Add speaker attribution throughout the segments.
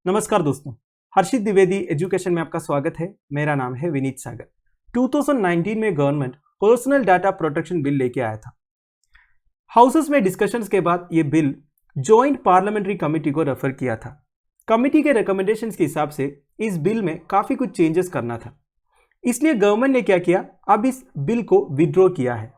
Speaker 1: नमस्कार दोस्तों, हर्षित द्विवेदी एजुकेशन में आपका स्वागत है। मेरा नाम है विनीत सागर। 2019 में government personal data protection bill लेके आया था। हाउसेस में डिस्कशंस के बाद ये बिल जॉइंट पार्लियामेंट्री कमेटी को रेफर किया था। कमेटी के रिकमेंडेशंस के हिसाब से इस बिल में काफ़ी कुछ चेंजेस करना था, इसलिए गवर्नमेंट ने क्या किया, अब इस बिल को विड्रॉ किया है।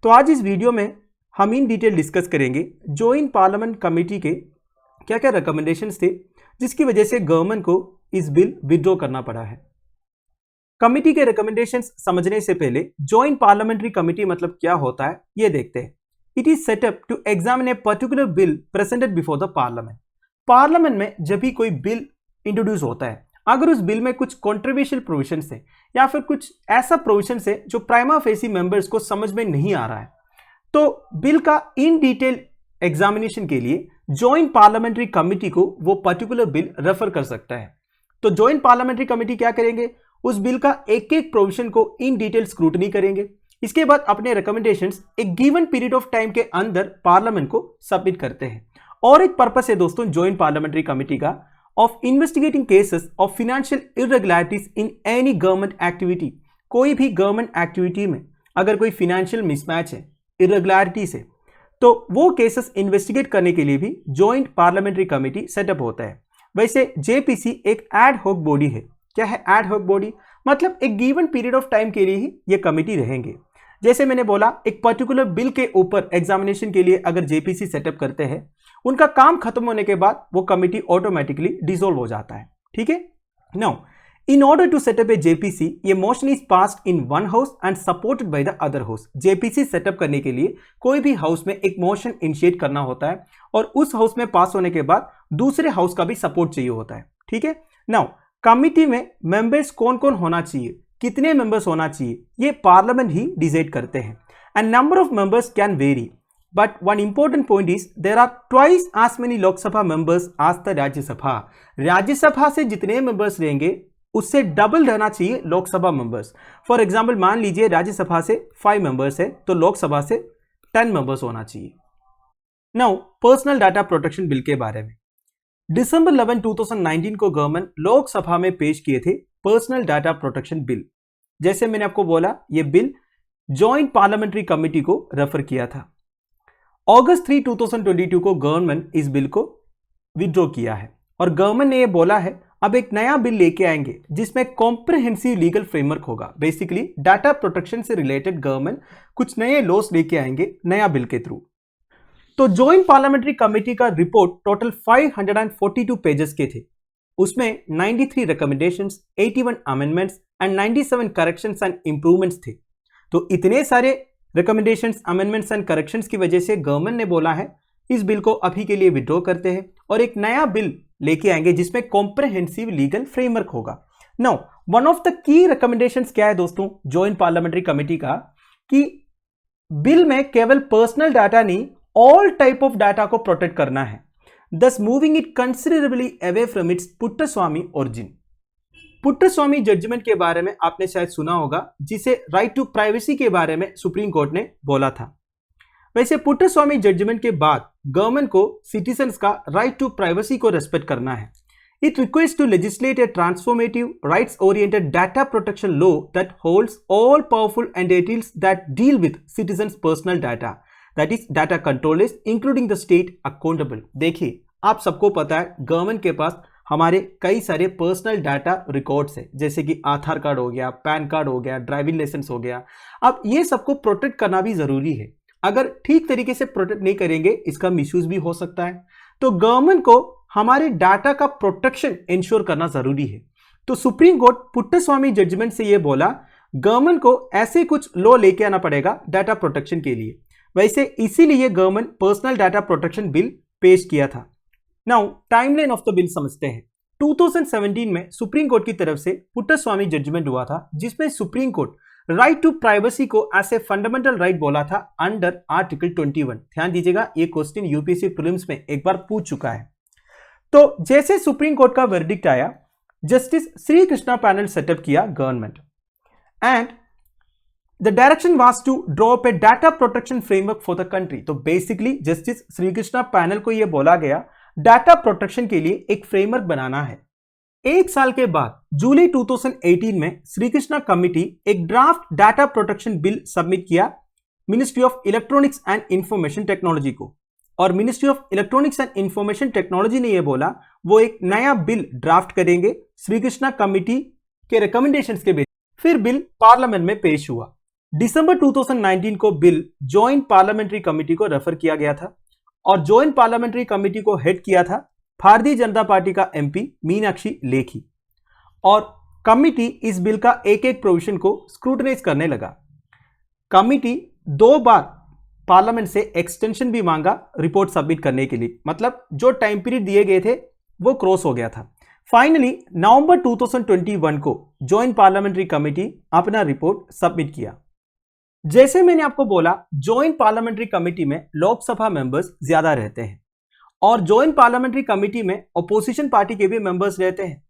Speaker 1: तो आज इस वीडियो में हम इन डिटेल डिस्कस करेंगे जॉइंट पार्लियामेंट कमेटी के क्या क्या रिकमेंडेशंस थे जिसकी वजह से गवर्नमेंट को इस बिल विड्रॉ करना पड़ा है। कमेटी के रिकमेंडेशंस समझने से पहले जॉइंट पार्लियामेंट्री कमेटी मतलब क्या होता है ये देखते हैं। It is set up to examine a particular bill presented before the parliament. Parliament में जब भी कोई बिल इंट्रोड्यूस होता है, अगर उस बिल में कुछ कॉन्ट्रोवर्शियल प्रोविजंस है या फिर कुछ ऐसा प्रोविजंस है जो प्राइमा फेसी मेंबर्स को समझ में नहीं आ रहा है, तो बिल का इन डिटेल एग्जामिनेशन के लिए जॉइंट पार्लियामेंट्री कमेटी को वो पर्टिकुलर बिल रेफर कर सकता है। तो जॉइंट पार्लियामेंट्री कमेटी क्या करेंगे, उस बिल का एक एक प्रोविजन को इन डिटेल स्क्रूटनी करेंगे। इसके बाद अपने रिकमेंडेशंस एक गिवन पीरियड ऑफ टाइम के अंदर पार्लियामेंट को सबमिट करते हैं। और एक पर्पस है दोस्तों जॉइंट पार्लियामेंट्री कमेटी का, of investigating cases of financial irregularities in any government activity. कोई भी गवर्नमेंट एक्टिविटी में अगर कोई फिनेंशियल मिसमैच है, इरेगुलरिटीज है, तो वो केसेस इन्वेस्टिगेट करने के लिए भी जॉइंट पार्लियामेंट्री कमेटी सेटअप होता है। वैसे जेपीसी एक एड हॉक बॉडी है। क्या है एड हॉक बॉडी? मतलब एक गिवन पीरियड ऑफ टाइम के लिए ही ये कमेटी रहेंगे। जैसे मैंने बोला, एक पर्टिकुलर बिल के ऊपर एग्जामिनेशन के लिए अगर जेपीसी सेटअप करते हैं, उनका काम खत्म होने के बाद वो कमेटी ऑटोमेटिकली डिसॉल्व हो जाता है। ठीक है। Now in order to set up a JPC, ये motion is passed in one house and supported by the other house. JPC setup करने के लिए कोई भी हाउस में एक मोशन इनिशिएट करना होता है और उस हाउस में पास होने के बाद दूसरे हाउस का भी सपोर्ट चाहिए होता है। ठीक है। नाउ कमिटी में मेंबर्स कौन कौन होना चाहिए, कितने मेंबर्स होना चाहिए, ये पार्लियामेंट ही डिसाइड करते हैं। And number of members can vary, but one important point is there are twice as many Lok Sabha members as the Rajya Sabha. Rajya Sabha से जितने मेंबर्स रहेंगे उससे डबल रहना चाहिए लोकसभा मेंबर्स। फॉर एग्जाम्पल मान लीजिए राज्यसभा से 5 मेंबर्स है तो लोकसभा से 10 मेंबर्स होना चाहिए। Now personal data protection bill के बारे में, दिसंबर 11, 2019 को गवर्नमेंट लोकसभा में पेश किए थे पर्सनल डाटा प्रोटेक्शन बिल। जैसे मैंने आपको बोला, यह बिल जॉइंट पार्लियामेंट्री कमेटी को रेफर किया था। अगस्त 3, 2022 को गवर्नमेंट इस बिल को विड्रॉ किया है और गवर्नमेंट ने यह बोला है अब एक नया बिल लेके आएंगे जिसमें कॉम्प्रिहेंसिव लीगल फ्रेमवर्क होगा। बेसिकली डाटा प्रोटेक्शन से रिलेटेड गवर्नमेंट कुछ नए लॉस लेके आएंगे नया बिल के थ्रू। तो जॉइंट पार्लियामेंट्री कमेटी का रिपोर्ट टोटल 542 पेजेस के थे। उसमें 93 recommendations, 81 amendments and 97 corrections and improvements थे। तो इतने सारे रिकमेंडेशंस, अमेंडमेंट्स एंड करेक्शंस की वजह से गवर्नमेंट ने बोला है इस बिल को अभी के लिए विड्रॉ करते हैं और एक नया बिल लेके आएंगे जिसमें कॉम्प्रिहेंसिव लीगल फ्रेमवर्क होगा। Now one of the key recommendations क्या है दोस्तों जॉइंट पार्लियामेंट्री कमेटी का, कि बिल में केवल पर्सनल डाटा नहीं ऑल टाइप ऑफ डाटा को प्रोटेक्ट करना है, thus moving it considerably away from its Puttaswamy origin. Puttaswamy judgment के बारे में आपने शायद सुना होगा, जिसे राइट टू प्राइवेसी के बारे में सुप्रीम कोर्ट ने बोला था। वैसे पुट्टस्वामी जजमेंट के बाद गवर्नमेंट को सिटीजन्स का राइट टू प्राइवेसी को रेस्पेक्ट करना है। It request to legislate a transformative rights oriented data protection law that holds all powerful entities that deal with citizens personal data, that is data controllers including the state accountable. देखिए, आप सबको पता है government के पास हमारे कई सारे personal data records है, जैसे कि आधार कार्ड हो गया, पैन कार्ड हो गया, ड्राइविंग लाइसेंस हो गया। अब ये सबको प्रोटेक्ट करना भी जरूरी है। अगर ठीक तरीके से प्रोटेक्ट नहीं करेंगे इसका मिसयूज भी हो सकता है। तो गवर्नमेंट को हमारे डाटा का प्रोटेक्शन इंश्योर करना जरूरी है। तो सुप्रीम कोर्ट पुट्टस्वामी जजमेंट से यह बोला गवर्नमेंट को ऐसे कुछ लॉ लेके आना पड़ेगा डाटा प्रोटेक्शन के लिए। वैसे इसीलिए government personal data protection bill पेश किया था। Now timeline of the bill समझते हैं। 2017 में सुप्रीम कोर्ट की तरफ से पुट्टस्वामी जजमेंट हुआ था जिसमें supreme court right to privacy को एज ए फंडामेंटल राइट बोला था अंडर आर्टिकल 21। ध्यान दीजिएगा, ये क्वेश्चन यूपीएससी प्रीलिम्स में एक बार पूछ चुका है। तो जैसे सुप्रीम कोर्ट का वर्डिक्ट आया, justice Shri Krishna panel setup किया government and the direction was to draw up a data protection framework for the country. तो basically justice Shri Krishna panel को यह बोला गया डाटा प्रोटेक्शन के लिए एक फ्रेमवर्क बनाना है। एक साल के बाद जुलाई 2018 में श्री कृष्णा कमेटी एक draft data protection bill submit किया ministry of electronics and information technology को, और ministry of electronics and information technology ने यह बोला वो एक नया बिल ड्राफ्ट करेंगे श्री कृष्णा कमेटी के रिकमेंडेशंस के बेस। फिर बिल पार्लियामेंट में पेश हुआ। दिसंबर 2019 को बिल जॉइंट पार्लियामेंट्री कमेटी को रेफर किया गया था, और जॉइंट पार्लियामेंट्री कमेटी को हेड किया था भारतीय जनता पार्टी का एमपी मीनाक्षी लेखी, और कमेटी इस बिल का एक एक प्रोविजन को स्क्रूटनाइज करने लगा। कमेटी 2 बार पार्लियामेंट से एक्सटेंशन भी मांगा रिपोर्ट सबमिट करने के लिए, मतलब जो टाइम पीरियड दिए गए थे वो क्रॉस हो गया था। फाइनली नवंबर 2021 को जॉइंट पार्लियामेंट्री कमेटी अपना रिपोर्ट सबमिट किया। जैसे मैंने आपको बोला, जॉइंट पार्लियामेंट्री कमेटी में लोकसभा मेंबर्स ज्यादा रहते हैं, और जॉइंट पार्लियामेंट्री कमेटी में अपोजिशन पार्टी के भी मेंबर्स रहते हैं।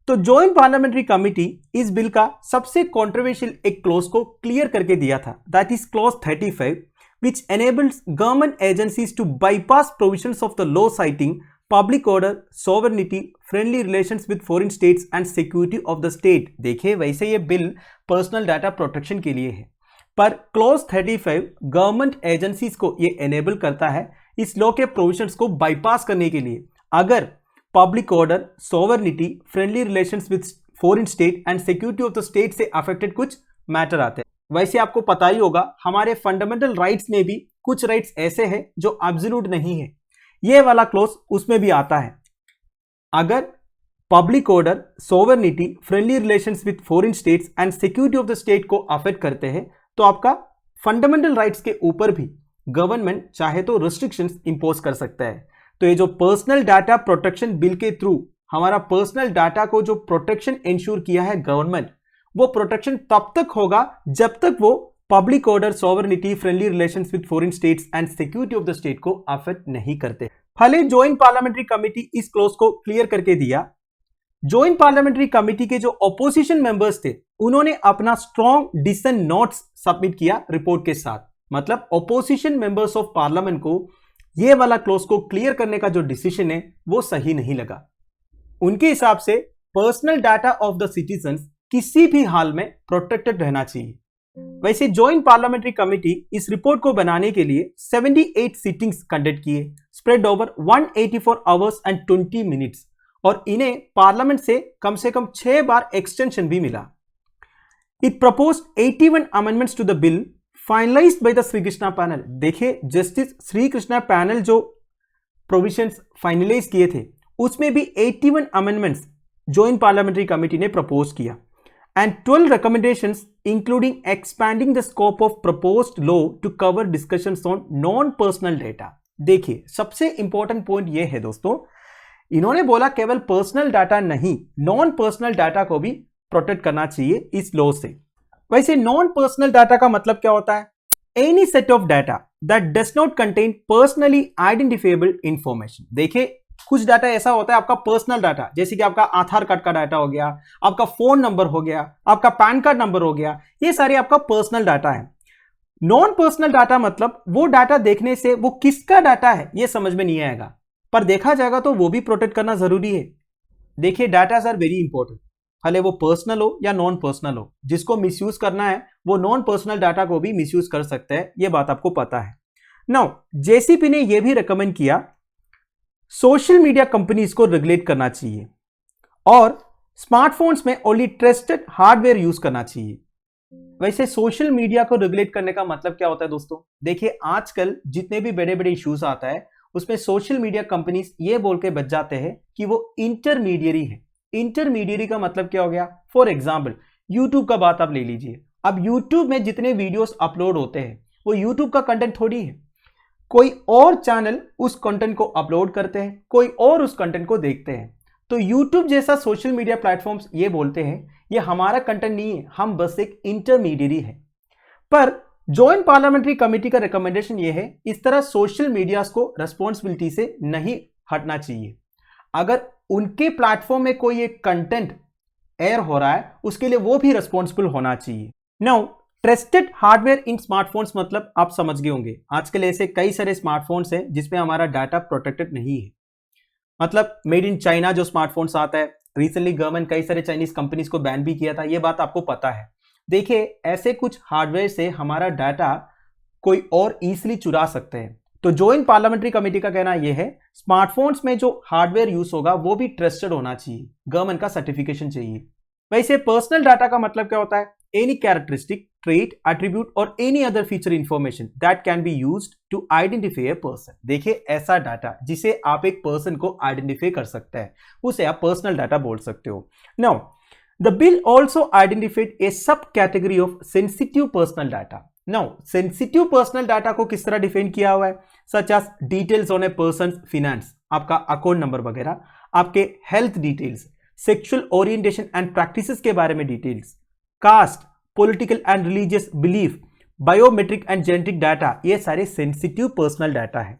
Speaker 1: तो जॉइंट पार्लियामेंट्री कमेटी इस बिल का सबसे कंट्रोवर्शियल एक क्लॉज को क्लियर करके दिया था, that is clause 35, which enables government agencies to bypass provisions of the law citing public order, sovereignty, friendly relations with foreign states and security of the state। देखिए, वैसे ये बिल पर्सनल डाटा प्रोटेक्शन के लिए है, पर clause 35 government agencies को ये enable करता है इस लॉ के प्रोविजंस को बाईपास करने के लिए, अगर public order, sovereignty, friendly relations with foreign state and security of the state से अफेक्टेड कुछ मैटर आते हैं। वैसे आपको पता ही होगा, हमारे फंडामेंटल राइट्स में भी कुछ राइट्स ऐसे हैं जो एब्सोल्यूट नहीं है, ये वाला क्लॉज उसमें भी आता है। अगर public order, sovereignty, friendly relations with foreign states and security of the state को अफेक्ट करते हैं, तो आपका फंडामेंटल राइट्स के ऊपर भी गवर्नमेंट चाहे तो रिस्ट्रिक्शंस इंपोज कर सकता है। तो ये जो पर्सनल डाटा प्रोटेक्शन बिल के थ्रू हमारा पर्सनल डाटा को जो प्रोटेक्शन इंश्योर किया है गवर्नमेंट, वो प्रोटेक्शन तब तक होगा जब तक वो public order, sovereignty, friendly relations with foreign states and security of the state को अफेक्ट नहीं करते। भले जॉइंट पार्लियामेंट्री कमेटी इस क्लॉज को क्लियर करके दिया, जॉइंट पार्लियामेंट्री कमेटी के जो ऑपोजिशन मेंबर्स थे उन्होंने अपना स्ट्रॉन्ग डिसेंट नोट्स सबमिट किया रिपोर्ट के साथ। मतलब ऑपोजिशन मेंबर्स ऑफ पार्लियामेंट को ये वाला क्लॉज को क्लियर करने का जो डिसीजन है वो सही नहीं लगा। उनके हिसाब से personal data of the citizens किसी भी हाल में प्रोटेक्टेड रहना चाहिए। वैसे जॉइंट पार्लियामेंट्री कमेटी इस रिपोर्ट को बनाने के लिए 78 सिटिंग्स कंडक्ट किए, spread over 184 hours and 20 minutes, और इन्हें पार्लियामेंट से कम 6 बार एक्सटेंशन भी मिला। It proposed 81 amendments to the bill finalised by the Shri Krishna panel. देखिए, जस्टिस श्री कृष्णा पैनल जो प्रोविजंस फाइनलाइज किए थे उसमें भी 81 अमेंडमेंट्स जॉइंट पार्लियामेंट्री कमेटी ने प्रपोज किया, and 12 recommendations including expanding the scope of proposed law to cover discussions on non-personal data। देखिए, सबसे इंपॉर्टेंट पॉइंट ये है दोस्तों, इन्होंने बोला केवल पर्सनल डाटा नहीं, नॉन पर्सनल डाटा को भी प्रोटेक्ट करना चाहिए इस लॉ से। वैसे नॉन पर्सनल डाटा का मतलब क्या होता है? Any set of data that does not contain personally identifiable information. देखिए, कुछ डाटा ऐसा होता है आपका पर्सनल डाटा, जैसे कि आपका आधार कार्ड का डाटा हो गया, आपका फोन नंबर हो गया, आपका पैन कार्ड नंबर हो गया, ये सारे आपका पर्सनल डाटा है। नॉन पर्सनल डाटा मतलब वो डाटा देखने से वो किसका डाटा है ये समझ में नहीं आएगा, पर देखा जाएगा तो वो भी प्रोटेक्ट करना जरूरी है। देखिए, डाटाज आर वेरी इंपॉर्टेंट, भले वो पर्सनल हो या नॉन पर्सनल हो। जिसको मिसयूज करना है वो नॉन पर्सनल डाटा को भी मिसयूज कर सकता है, ये बात आपको पता है। नाउ जेसीपी ने यह भी रिकमेंड किया सोशल मीडिया कंपनीज को रेगुलेट करना चाहिए, और स्मार्टफोन्स में ओनली ट्रस्टेड हार्डवेयर यूज करना चाहिए। वैसे सोशल मीडिया को रेगुलेट करने का मतलब क्या होता है दोस्तों? देखिए, आजकल जितने भी बड़े बड़े इश्यूज आता है उसमें सोशल मीडिया कंपनीज ये बोल के बच जाते हैं कि वो इंटरमीडियरी है। इंटरमीडियरी का मतलब क्या हो गया? फॉर एग्जाम्पल यूट्यूब का बात आप ले लीजिए। अब यूट्यूब में जितने वीडियोस अपलोड होते हैं वो यूट्यूब का कंटेंट थोड़ी है, कोई और चैनल उस कंटेंट को अपलोड करते हैं, कोई और उस कंटेंट को देखते हैं। तो YouTube जैसा सोशल मीडिया प्लेटफॉर्म्स ये बोलते हैं ये हमारा कंटेंट नहीं है, हम बस एक इंटरमीडियरी है। पर जॉइंट पार्लियामेंट्री कमेटी का रिकमेंडेशन ये है, इस तरह सोशल मीडिया को रेस्पॉन्सिबिलिटी से नहीं हटना चाहिए। अगर उनके प्लेटफॉर्म में कोई एक कंटेंट एयर हो रहा है उसके लिए वो भी रेस्पॉन्सिबल होना चाहिए। नाउ ट्रस्टेड हार्डवेयर इन स्मार्टफोन्स मतलब आप समझ गए होंगे, आजकल ऐसे कई सारे स्मार्टफोन्स हैं जिसमें हमारा डाटा प्रोटेक्टेड नहीं है। मतलब मेड इन चाइना जो स्मार्टफोन्स आता है, रिसेंटली गवर्नमेंट कई सारे चाइनीज कंपनीज को बैन भी किया था, ये बात आपको पता है। देखिए ऐसे कुछ हार्डवेयर से हमारा डाटा कोई और इजीली चुरा सकते हैं। तो जॉइंट पार्लियामेंट्री कमेटी का कहना यह है स्मार्टफोन्स में जो हार्डवेयर यूज होगा वो भी ट्रस्टेड होना चाहिए, गवर्नमेंट का सर्टिफिकेशन चाहिए। वैसे पर्सनल डाटा का मतलब क्या होता है? एनी कैरेक्टरिस्टिक, ट्रेट, एट्रीब्यूट और any other feature information that can be used to identify a person. देखिए ऐसा डाटा जिसे आप एक पर्सन को आइडेंटिफाई कर सकते हैं उसे आप पर्सनल डाटा बोल सकते हो। Now the bill also identified a sub category of sensitive personal data. Now sensitive personal data को किस तरह डिफाइन किया हुआ है? Such as details on a person finance, आपका अकाउंट नंबर वगैरह, आपके health details, sexual orientation and practices के बारे में details, caste, political and religious belief, biometric and genetic data, ये सारे सेंसिटिव पर्सनल डाटा है।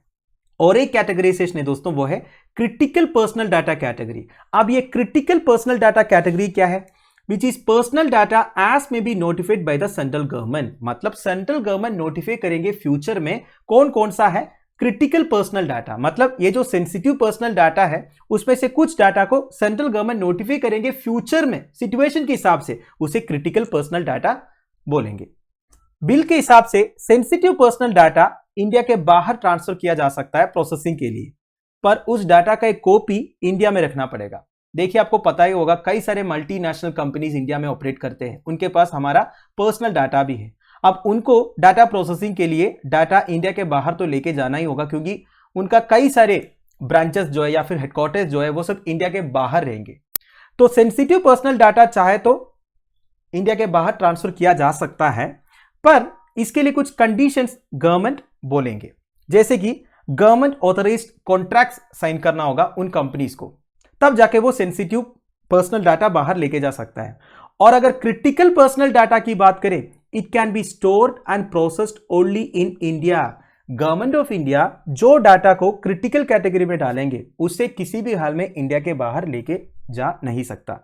Speaker 1: और एक कैटेगराइजेशन है दोस्तों, वो है क्रिटिकल पर्सनल डाटा कैटेगरी। अब ये क्रिटिकल पर्सनल डाटा कैटेगरी क्या है? Which is personal data as may be notified by the central government। मतलब सेंट्रल गवर्नमेंट नोटिफाई करेंगे फ्यूचर में कौन कौन सा है क्रिटिकल पर्सनल डाटा। मतलब ये जो सेंसिटिव पर्सनल डाटा है उसमें से कुछ डाटा को सेंट्रल गवर्नमेंट नोटिफाई करेंगे फ्यूचर में सिचुएशन के हिसाब से, उसे क्रिटिकल पर्सनल डाटा बोलेंगे। बिल के हिसाब से सेंसिटिव पर्सनल डाटा इंडिया के बाहर ट्रांसफर किया जा सकता है प्रोसेसिंग के लिए, पर उस डाटा का एक कॉपी इंडिया में रखना पड़ेगा। देखिए आपको पता ही होगा कई सारे मल्टीनेशनल कंपनीज इंडिया में ऑपरेट करते हैं, उनके पास हमारा पर्सनल डाटा भी है। अब उनको डाटा प्रोसेसिंग के लिए डाटा इंडिया के बाहर तो लेके जाना ही होगा, क्योंकि उनका कई सारे ब्रांचेस जो है या फिर हेडक्वार्टर्स जो है वो सब इंडिया के बाहर रहेंगे। तो सेंसिटिव पर्सनल डाटा चाहे तो इंडिया के बाहर ट्रांसफर किया जा सकता है, पर इसके लिए कुछ कंडीशंस गवर्नमेंट बोलेंगे, जैसे कि गवर्नमेंट ऑथराइज्ड कॉन्ट्रैक्ट्स साइन करना होगा उन कंपनीज को, तब जाके वो सेंसिटिव पर्सनल डाटा बाहर लेके जा सकता है। और अगर क्रिटिकल पर्सनल डाटा की बात करें, it can be stored and processed only in India. Government of India जो डाटा को क्रिटिकल कैटेगरी में डालेंगे उसे किसी भी हाल में इंडिया के बाहर लेके जा नहीं सकता।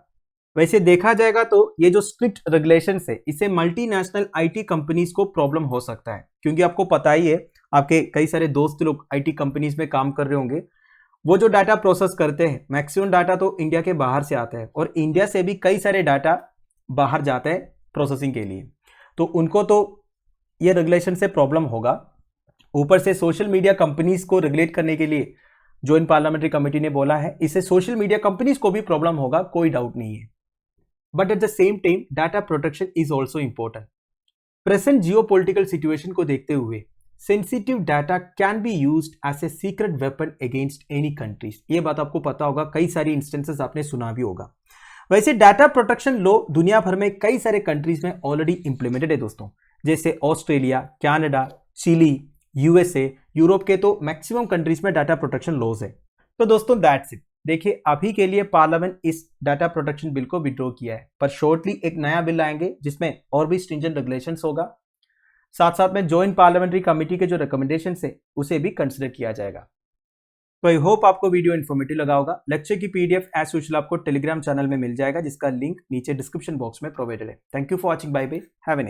Speaker 1: वैसे देखा जाएगा तो ये जो स्ट्रिक्ट रेगुलेशन है इससे मल्टीनेशनल आईटी कंपनीज को प्रॉब्लम हो सकता है, क्योंकि आपको पता ही है आपके कई सारे दोस्त लोग आईटी कंपनीज में काम कर रहे होंगे, वो जो डाटा प्रोसेस करते हैं मैक्सिमम डाटा तो इंडिया के बाहर से आता है और इंडिया से भी कई सारे डाटा बाहर जाता है प्रोसेसिंग के लिए, तो उनको तो ये रेगुलेशन से प्रॉब्लम होगा। ऊपर से सोशल मीडिया कंपनीज को रेगुलेट करने के लिए जॉइंट पार्लियामेंट्री कमेटी ने बोला है, इससे सोशल मीडिया कंपनीज को भी प्रॉब्लम होगा, कोई डाउट नहीं है। But at the same time data protection is also important. Present geopolitical situation को देखते हुए sensitive data can be used as a secret weapon against any countries. ये बात आपको पता होगा, कई सारी इंस्टेंसेस आपने सुना भी होगा। वैसे डाटा प्रोटेक्शन लॉ दुनिया भर में कई सारे कंट्रीज में ऑलरेडी इंप्लीमेंटेड है दोस्तों, जैसे Australia, Canada, Chile, USA, Europe के तो मैक्सिमम कंट्रीज में डाटा प्रोटेक्शन लॉज है। तो दोस्तों दैट्स इट। देखिए अभी के लिए पार्लियामेंट इस डाटा प्रोटेक्शन बिल को विड्रॉ किया है, पर शॉर्टली एक नया बिल आएंगे जिसमें और भी स्ट्रिंजेंट रेगुलेशंस होगा, साथ साथ में जॉइंट पार्लियामेंट्री कमेटी के जो रिकमेंडेशन है उसे भी कंसिडर किया जाएगा। तो आई होप आपको वीडियो इन्फॉर्मेटिव लगा होगा। लेक्चर की पीडीएफ एज यूजुअल आपको टेलीग्राम चैनल में मिल जाएगा, जिसका लिंक नीचे डिस्क्रिप्शन बॉक्स में प्रोवाइडेड है। Thank you for watching, bye bye, have a nice day.